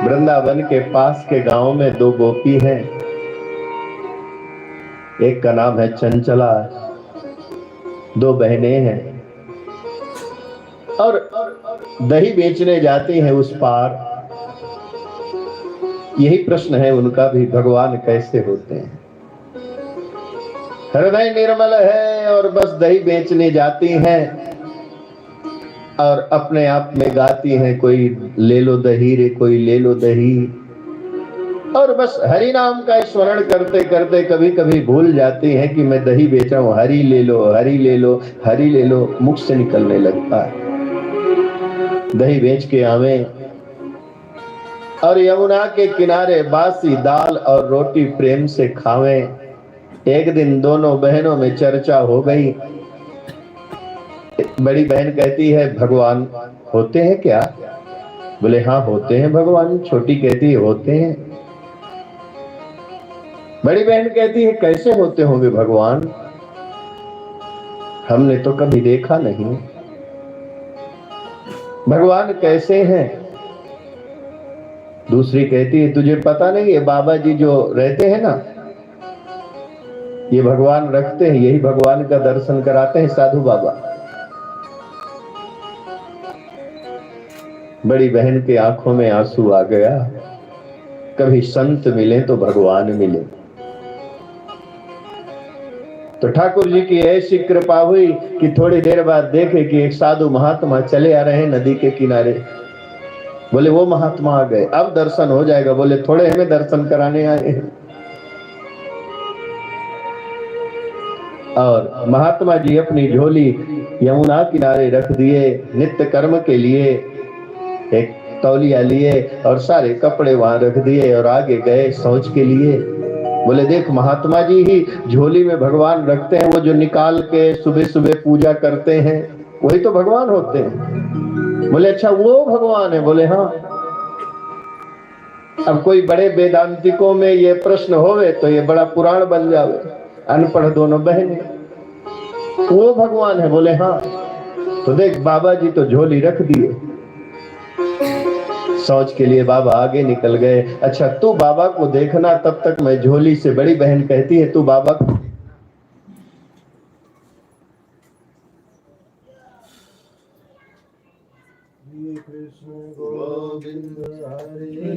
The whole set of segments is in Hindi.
वृंदावन के पास के गांव में दो गोपी हैं। एक का नाम है चंचला, दो बहनें हैं और दही बेचने जाती हैं उस पार। यही प्रश्न है उनका भी, भगवान कैसे होते हैं? हृदय निर्मल है और बस दही बेचने जाती हैं और अपने आप में गाती हैं, कोई ले लो दही रे, कोई ले लो दही। और बस हरि नाम का स्मरण करते करते कभी कभी भूल जाती हैं कि मैं दही बेचा हूं। हरि ले लो, हरि ले लो, हरि ले लो, मुख से निकलने लगता है। दही बेच के आवे और यमुना के किनारे बासी दाल और रोटी प्रेम से खावे। एक दिन दोनों बहनों में चर्चा हो गई। बड़ी बहन कहती है, भगवान होते हैं क्या? बोले हाँ होते हैं भगवान। छोटी कहती है होते हैं। बड़ी बहन कहती है कैसे होते होंगे भगवान, हमने तो कभी देखा नहीं। भगवान कैसे हैं? दूसरी कहती है तुझे पता नहीं, ये बाबा जी जो रहते हैं ना, ये भगवान रखते हैं, यही भगवान का दर्शन कराते हैं साधु बाबा। बड़ी बहन के आंखों में आंसू आ गया। कभी संत मिले तो भगवान मिले। तो ठाकुर जी की ऐसी कृपा हुई कि थोड़ी देर बाद देखे कि एक साधु महात्मा चले आ रहे हैं नदी के किनारे। बोले वो महात्मा आ गए, अब दर्शन हो जाएगा। बोले थोड़े हमें दर्शन कराने आए हैं। और महात्मा जी अपनी झोली यमुना किनारे रख दिए, नित्य कर्म के लिए एक तौलिया लिए और सारे कपड़े वहां रख दिए और आगे गए शौच के लिए। बोले देख महात्मा जी ही झोली में भगवान रखते हैं, वो जो निकाल के सुबह सुबह पूजा करते हैं वही तो भगवान होते हैं। बोले अच्छा वो भगवान है? बोले हाँ। अब कोई बड़े वेदांतिकों में ये प्रश्न होवे तो ये बड़ा पुराण बन जावे। अनपढ़ दोनों बहनें, वो भगवान है? बोले हाँ। तो देख बाबा जी तो झोली रख दिए, शौच के लिए बाबा आगे निकल गए। अच्छा तू बाबा को देखना, तब तक मैं झोली से। बड़ी बहन कहती है तू बाबा को। कृष्ण गोविंद हरे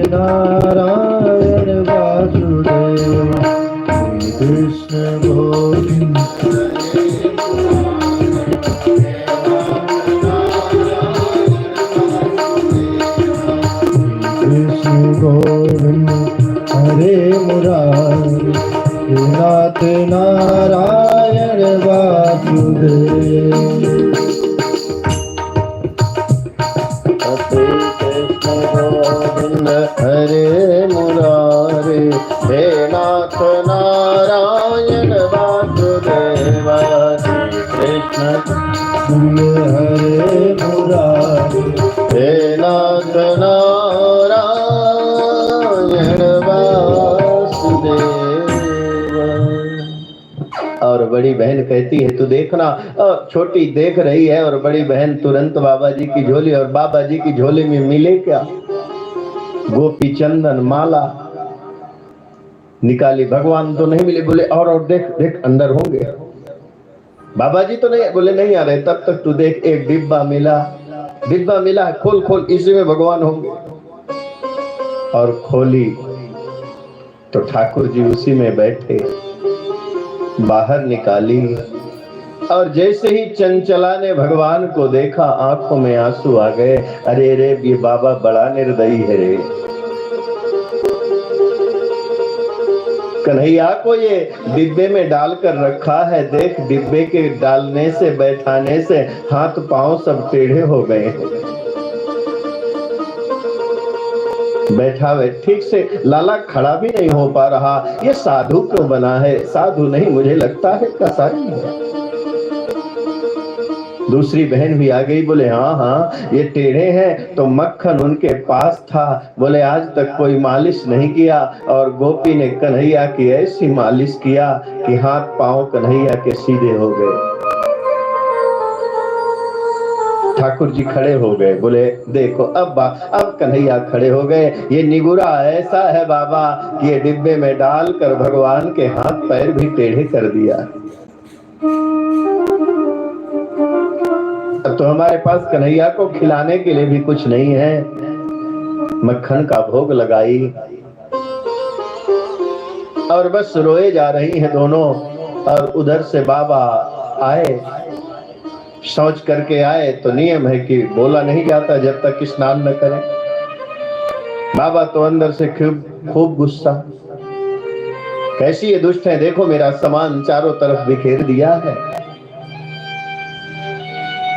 नारायण वासुदेव कृष्ण गोविंद कृष्ण गोविंद हरे मुरारी नाथ नारायण वासुदेव हरे मुरारे हे नाथ नारायण वासुदेव कृष्ण हरे मुरारे हे नाथ नारायण वासुदेव। और बड़ी बहन कहती है तू देखना। और छोटी देख रही है और बड़ी बहन तुरंत बाबा जी की झोली, और बाबा जी की झोली में मिले क्या? गोपी चंदन माला निकाली, भगवान तो नहीं मिले। बोले और देख देख अंदर होंगे। बाबा जी तो नहीं, बोले नहीं आ रहे। तब तक तू देख एक डिब्बा मिला, डिब्बा मिला है, खोल खोल, इसी में भगवान होंगे। और खोली तो ठाकुर जी उसी में बैठे। बाहर निकाली और जैसे ही चंचला ने भगवान को देखा आंखों में आंसू आ गए। अरे रे ये बाबा बड़ा निर्दयी है रे। कन्हैया को ये डिब्बे में डालकर रखा है, देख डिब्बे के डालने से बैठाने से हाथ पांव सब टेढ़े हो गए हैं। बैठा हुए ठीक से लाला खड़ा भी नहीं हो पा रहा। ये साधु क्यों बना है? साधु नहीं, मुझे लगता है कसाई है। दूसरी बहन भी आ गई, बोले हाँ हाँ ये टेढ़े हैं तो मक्खन उनके पास था, बोले आज तक कोई मालिश नहीं किया। और गोपी ने कन्हैया की ऐसी मालिश किया कि हाथ पांव कन्हैया के सीधे हो गए। ठाकुर जी खड़े हो गए, बोले देखो अब कन्हैया खड़े हो गए। ये निगुरा ऐसा है बाबा कि ये डिब्बे में डालकर भगवान के हाथ पैर भी टेढ़े कर दिया। अब तो हमारे पास कन्हैया को खिलाने के लिए भी कुछ नहीं है। मक्खन का भोग लगाई और बस रोए जा रही हैं दोनों। और उधर से बाबा आए, शौच करके आए तो नियम है कि बोला नहीं जाता जब तक स्नान न करें। बाबा तो अंदर से खूब गुस्सा, कैसी ये दुष्ट है, देखो मेरा सामान चारों तरफ बिखेर दिया है।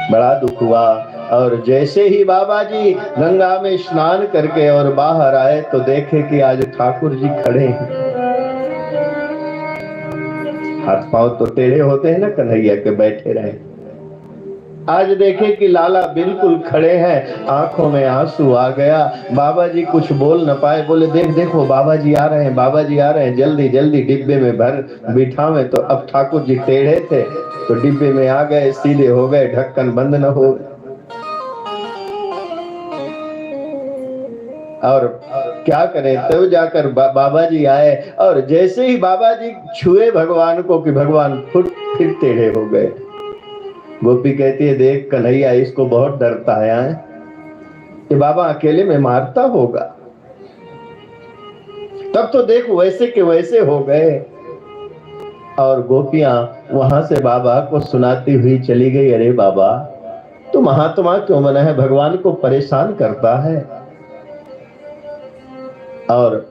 बड़ा दुख हुआ। और जैसे ही बाबा जी गंगा में स्नान करके और बाहर आए तो देखे कि आज ठाकुर जी खड़े हैं। हाथ पांव तो टेढ़े होते हैं ना कन्हैया के, बैठे रहे। आज देखे कि लाला बिल्कुल खड़े हैं, आंखों में आंसू आ गया। बाबा जी कुछ बोल न पाए, बोले देख देखो बाबा जी आ रहे हैं, बाबा जी आ रहे हैं, जल्दी जल्दी डिब्बे में भर बिठावे। तो अब ठाकुर जी टेढ़े थे तो डिब्बे में आ गए, सीधे हो गए, ढक्कन बंद न हो। और क्या करें, तब जाकर बाबा जी आए। और जैसे ही बाबा जी छुए भगवान को कि भगवान फुट फिर टेढ़े हो गए। गोपी कहती है देख कन्हैया इसको बहुत डरता है कि बाबा अकेले में मारता होगा। तब तो देख वैसे के वैसे हो गए। और गोपियां वहां से बाबा को सुनाती हुई चली गई, अरे बाबा तू महात्मा क्यों बना है, भगवान को परेशान करता है। और